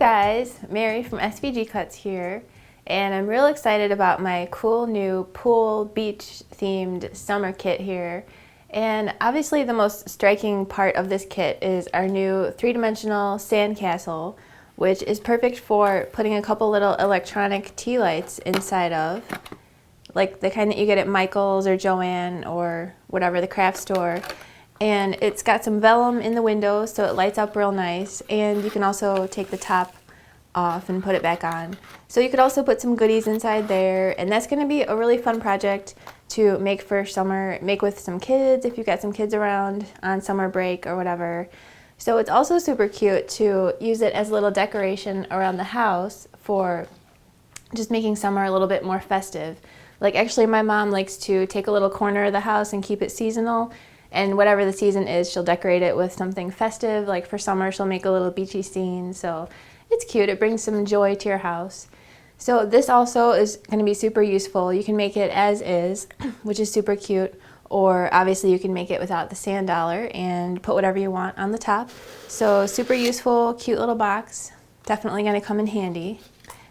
guys, Mary from SVG Cuts here, and I'm real excited about my cool new pool beach themed summer kit here. And obviously the most striking part of this kit is our new three-dimensional sand castle, which is perfect for putting a couple little electronic tea lights inside of, like the kind that you get at Michael's or Joann or whatever, the craft store. And it's got some vellum in the window so it lights up real nice, and you can also take the top off and put it back on. So you could also put some goodies inside there, and that's going to be a really fun project to make for summer, make with some kids if you've got some kids around on summer break or whatever. So it's also super cute to use it as a little decoration around the house for just making summer a little bit more festive. Like actually my mom likes to take a little corner of the house and keep it seasonal. And whatever the season is, she'll decorate it with something festive. Like for summer, she'll make a little beachy scene. So it's cute. It brings some joy to your house. So this also is going to be super useful. You can make it as is, which is super cute. Or obviously you can make it without the sand dollar and put whatever you want on the top. So super useful, cute little box. Definitely going to come in handy.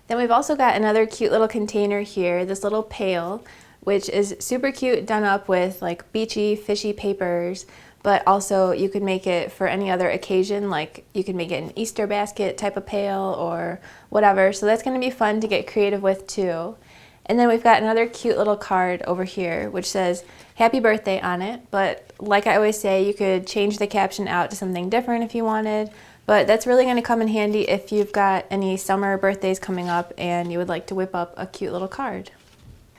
Then we've also got another cute little container here, this little pail, which is super cute, done up with like beachy, fishy papers, but also you could make it for any other occasion, like you could make it an Easter basket type of pail or whatever. So that's going to be fun to get creative with too. And then we've got another cute little card over here, which says happy birthday on it. But like I always say, you could change the caption out to something different if you wanted. But that's really going to come in handy if you've got any summer birthdays coming up and you would like to whip up a cute little card.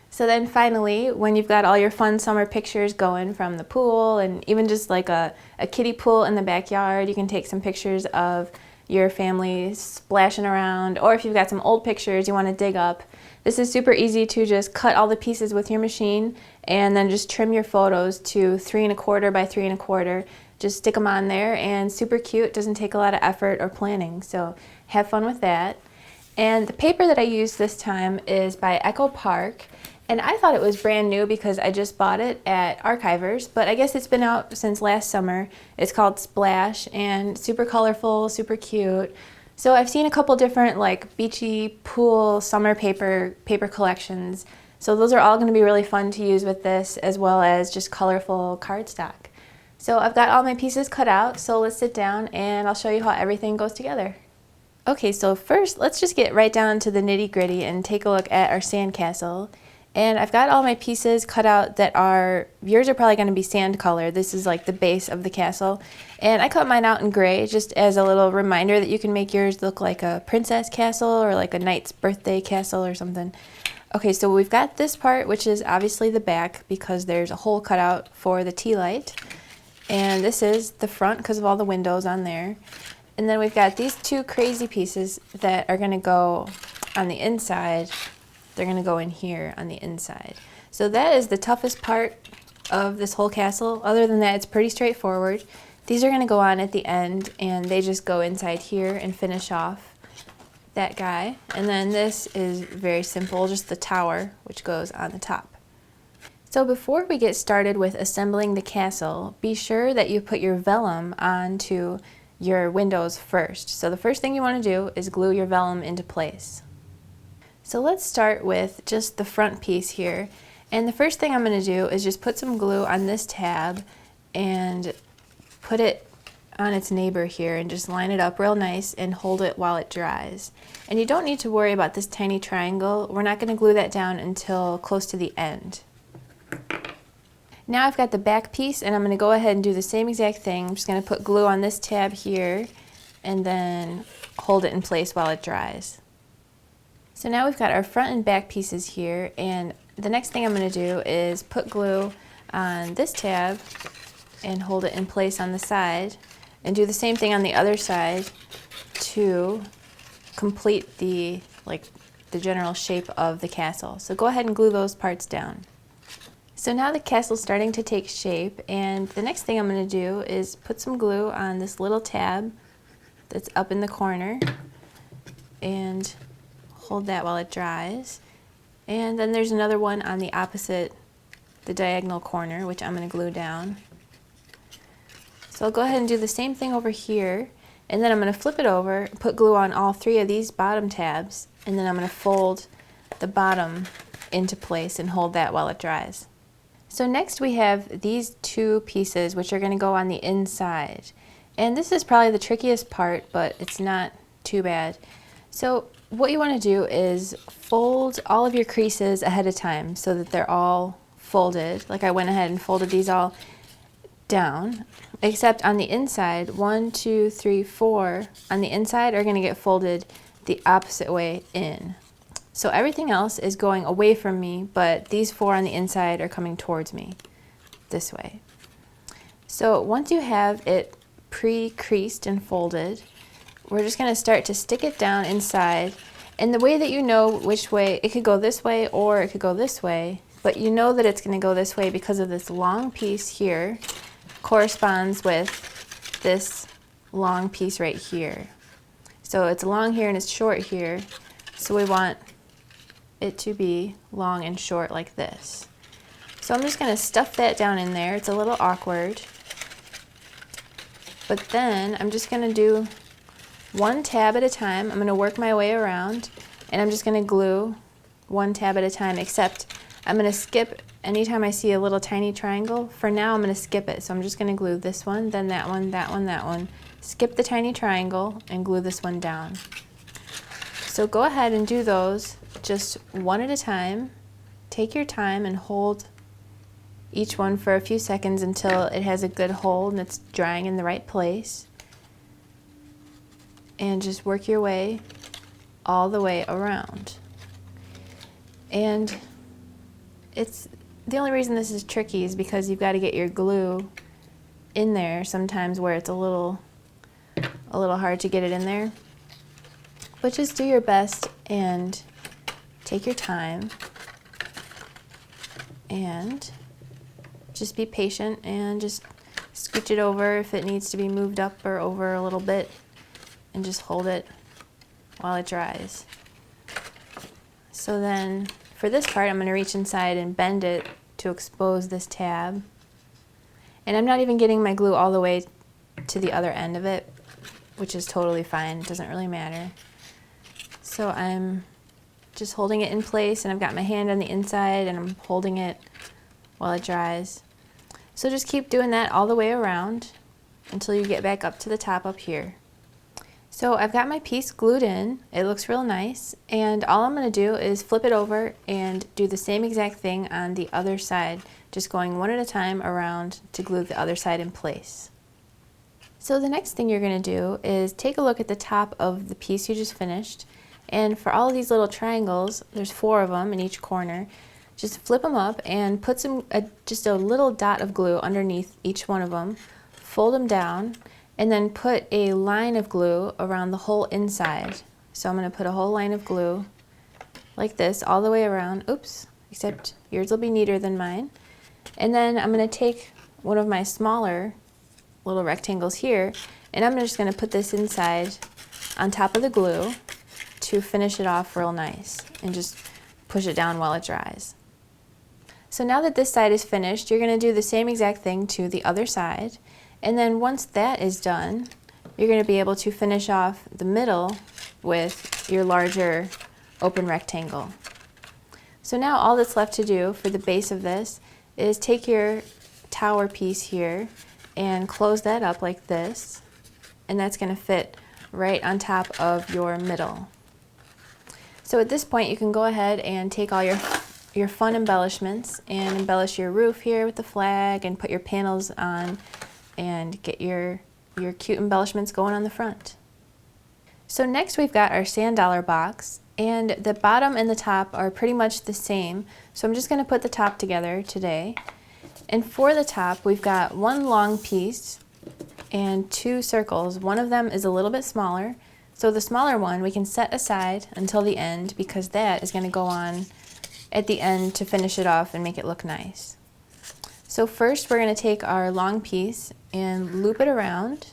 So then finally, when you've got all your fun summer pictures going from the pool and even just like a kiddie pool in the backyard, you can take some pictures of your family splashing around, or if you've got some old pictures you want to dig up. This is super easy to just cut all the pieces with your machine and then just trim your photos to 3 1/4 by 3 1/4. Just stick them on there, and super cute, doesn't take a lot of effort or planning, so have fun with that. And the paper that I used this time is by Echo Park. And I thought it was brand new because I just bought it at Archivers, but I guess it's been out since last summer. It's called Splash and super colorful, super cute. So I've seen a couple different like beachy pool summer paper collections. So those are all going to be really fun to use with this, as well as just colorful cardstock. So I've got all my pieces cut out, so let's sit down and I'll show you how everything goes together. Okay, so first let's just get right down to the nitty-gritty and take a look at our sandcastle. And I've got all my pieces cut out that are, yours are probably going to be sand color. This is like the base of the castle. And I cut mine out in gray just as a little reminder that you can make yours look like a princess castle or like a knight's birthday castle or something. Okay, so we've got this part, which is obviously the back because there's a hole cut out for the tea light. And this is the front because of all the windows on there. And then we've got these two crazy pieces that are going to go on the inside. They're going to go in here on the inside. So that is the toughest part of this whole castle. Other than that, it's pretty straightforward. These are going to go on at the end, and they just go inside here and finish off that guy. And then this is very simple, just the tower, which goes on the top. So before we get started with assembling the castle, be sure that you put your vellum onto your windows first. So the first thing you want to do is glue your vellum into place. So let's start with just the front piece here. And the first thing I'm going to do is just put some glue on this tab and put it on its neighbor here and just line it up real nice and hold it while it dries. And you don't need to worry about this tiny triangle. We're not going to glue that down until close to the end. Now I've got the back piece, and I'm going to go ahead and do the same exact thing. I'm just going to put glue on this tab here and then hold it in place while it dries. So now we've got our front and back pieces here, and the next thing I'm going to do is put glue on this tab and hold it in place on the side, and do the same thing on the other side to complete the general shape of the castle. So go ahead and glue those parts down. So now the castle's starting to take shape, and the next thing I'm going to do is put some glue on this little tab that's up in the corner and hold that while it dries. And then there's another one on the opposite, the diagonal corner, which I'm going to glue down. So I'll go ahead and do the same thing over here, And then I'm going to flip it over, put glue on all 3 of these bottom tabs, and then I'm going to fold the bottom into place and hold that while it dries. So next we have these 2 pieces which are going to go on the inside. And this is probably the trickiest part, but it's not too bad. So what you want to do is fold all of your creases ahead of time so that they're all folded. Like I went ahead and folded these all down, except on the inside, 1, 2, 3, 4 on the inside are going to get folded the opposite way in. So everything else is going away from me, but these 4 on the inside are coming towards me this way. So once you have it pre-creased and folded, we're just going to start to stick it down inside. And the way that you know which way, it could go this way or it could go this way, but you know that it's going to go this way because of this long piece here corresponds with this long piece right here. So it's long here and it's short here, so we want it to be long and short like this. So I'm just going to stuff that down in there. It's a little awkward, but then I'm just going to do 1 tab at a time. I'm going to work my way around, and I'm just going to glue 1 tab at a time, except I'm going to skip anytime I see a little tiny triangle. For now I'm going to skip it, so I'm just going to glue this one, then that one, that one, that one, skip the tiny triangle, and glue this one down. So go ahead and do those just 1 at a time. Take your time and hold each one for a few seconds until it has a good hold and it's drying in the right place. And just work your way all the way around. And it's the only reason this is tricky is because you've got to get your glue in there sometimes where it's a little hard to get it in there. But just do your best and take your time and just be patient and just scooch it over if it needs to be moved up or over a little bit, and just hold it while it dries. So then for this part I'm going to reach inside and bend it to expose this tab. And I'm not even getting my glue all the way to the other end of it, which is totally fine. It doesn't really matter. So I'm just holding it in place, and I've got my hand on the inside and I'm holding it while it dries. So just keep doing that all the way around until you get back up to the top up here. So I've got my piece glued in. It looks real nice, and all I'm going to do is flip it over and do the same exact thing on the other side, just going 1 at a time around to glue the other side in place. So the next thing you're going to do is take a look at the top of the piece you just finished, and for all of these little triangles, there's 4 of them in each corner, just flip them up and put just a little dot of glue underneath each one of them, fold them down, and then put a line of glue around the whole inside. So I'm going to put a whole line of glue like this all the way around. Oops, except yours will be neater than mine. And then I'm going to take one of my smaller little rectangles here, and I'm just going to put this inside on top of the glue to finish it off real nice and just push it down while it dries. So now that this side is finished, you're going to do the same exact thing to the other side. And then once that is done, you're going to be able to finish off the middle with your larger open rectangle. So now all that's left to do for the base of this is take your tower piece here and close that up like this, and that's going to fit right on top of your middle. So at this point you can go ahead and take all your fun embellishments and embellish your roof here with the flag and put your panels on and get your cute embellishments going on the front. So next we've got our sand dollar box, and the bottom and the top are pretty much the same, so I'm just going to put the top together today. And for the top we've got 1 long piece and 2 circles. One of them is a little bit smaller, so the smaller one we can set aside until the end because that is going to go on at the end to finish it off and make it look nice. So first we're going to take our long piece and loop it around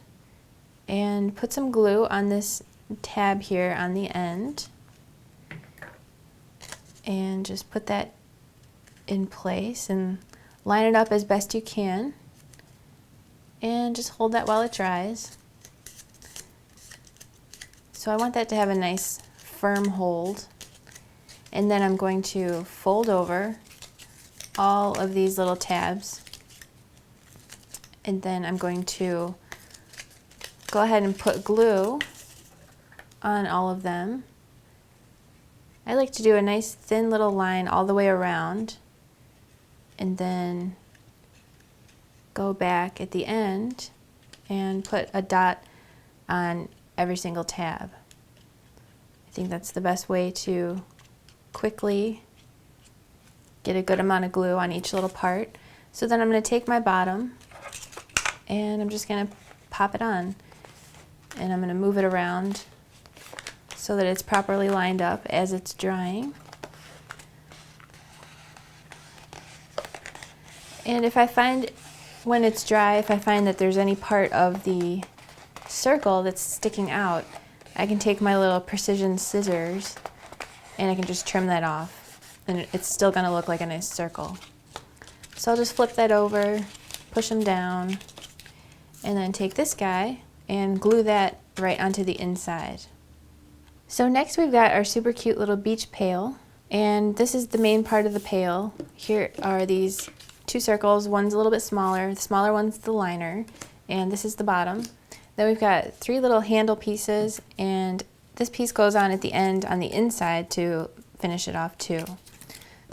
and put some glue on this tab here on the end, and just put that in place and line it up as best you can, and just hold that while it dries. So I want that to have a nice firm hold. And then I'm going to fold over all of these little tabs. And then I'm going to go ahead and put glue on all of them. I like to do a nice thin little line all the way around and then go back at the end and put a dot on every single tab. I think that's the best way to quickly get a good amount of glue on each little part. So then I'm going to take my bottom and I'm just going to pop it on, and I'm going to move it around so that it's properly lined up as it's drying. And if I find, when it's dry, if I find that there's any part of the circle that's sticking out, I can take my little precision scissors and I can just trim that off, and it's still going to look like a nice circle. So I'll just flip that over, push them down, and then take this guy and glue that right onto the inside. So next we've got our super cute little beach pail, and this is the main part of the pail. Here are these two circles. One's a little bit smaller, the smaller one's the liner, and this is the bottom. Then we've got three little handle pieces, and this piece goes on at the end on the inside to finish it off too.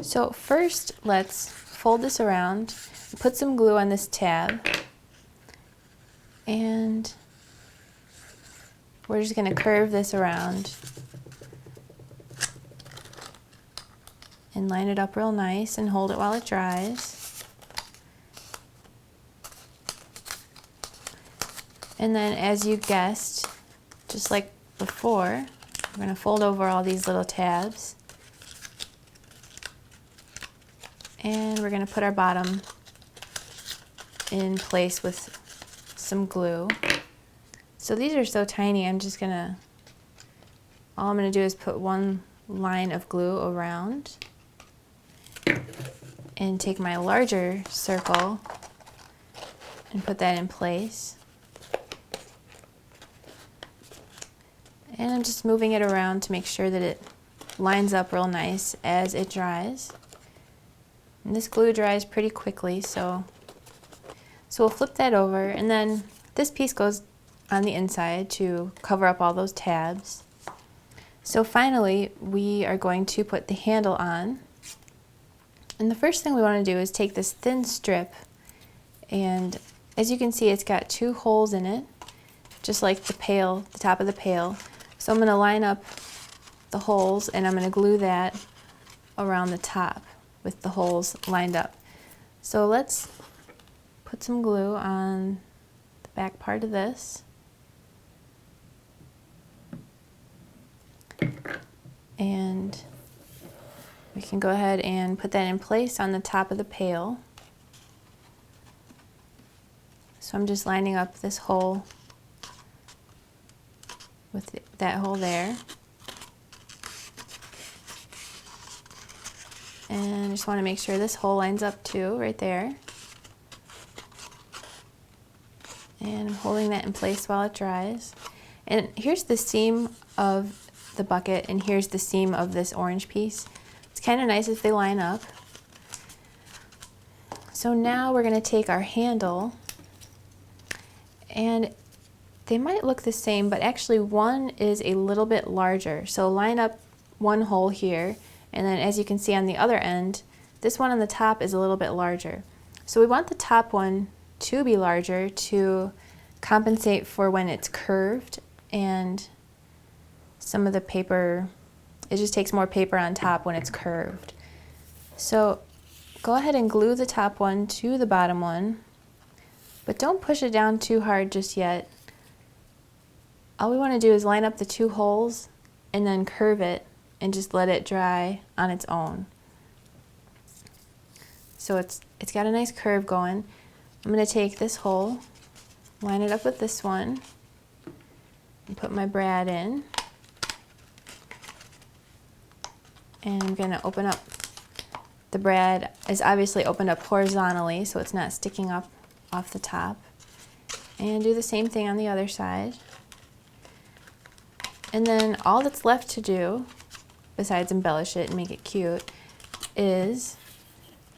So first let's fold this around, put some glue on this tab, and we're just going to curve this around and line it up real nice and hold it while it dries. And then, as you guessed, just like before, we're going to fold over all these little tabs, and we're going to put our bottom in place with some glue. So these are so tiny, all I'm going to do is put one line of glue around and take my larger circle and put that in place. And I'm just moving it around to make sure that it lines up real nice as it dries. And this glue dries pretty quickly, so we'll flip that over, and then this piece goes on the inside to cover up all those tabs. So finally, we are going to put the handle on. And the first thing we want to do is take this thin strip, and as you can see, it's got two holes in it, just like the pail, the top of the pail. So I'm going to line up the holes, and I'm going to glue that around the top with the holes lined up. So let's put some glue on the back part of this. And we can go ahead and put that in place on the top of the pail. So I'm just lining up this hole with that hole there. And I just want to make sure this hole lines up too, right there. And I'm holding that in place while it dries. And here's the seam of the bucket, and here's the seam of this orange piece. It's kind of nice if they line up. So now we're going to take our handle, and they might look the same, but actually one is a little bit larger. So line up one hole here, and then as you can see on the other end, this one on the top is a little bit larger. So we want the top one to be larger to compensate for when it's curved, and some of the paper, it just takes more paper on top when it's curved. So go ahead and glue the top one to the bottom one, but don't push it down too hard just yet. All we want to do is line up the two holes and then curve it and just let it dry on its own. So it's got a nice curve going. I'm going to take this hole, line it up with this one, and put my brad in. And I'm going to open up. The brad is obviously opened up horizontally, so it's not sticking up off the top. And do the same thing on the other side. And then all that's left to do, besides embellish it and make it cute, is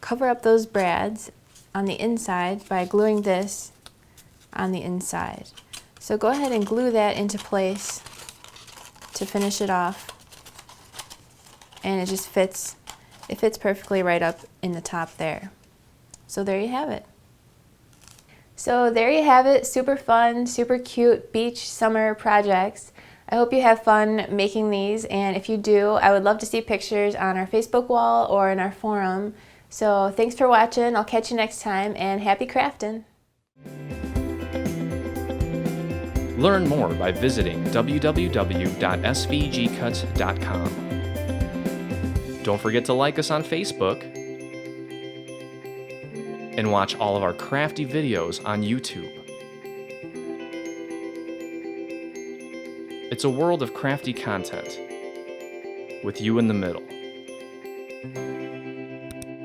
cover up those brads on the inside by gluing this on the inside. So go ahead and glue that into place to finish it off. And it just fits, it fits perfectly right up in the top there. So there you have it. So there you have it, super fun, super cute beach summer projects. I hope you have fun making these, and if you do, I would love to see pictures on our Facebook wall or in our forum. So thanks for watching, I'll catch you next time, and happy crafting! Learn more by visiting www.svgcuts.com. Don't forget to like us on Facebook and watch all of our crafty videos on YouTube. It's a world of crafty content with you in the middle.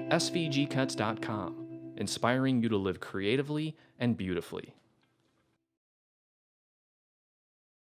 SVGcuts.com, inspiring you to live creatively and beautifully.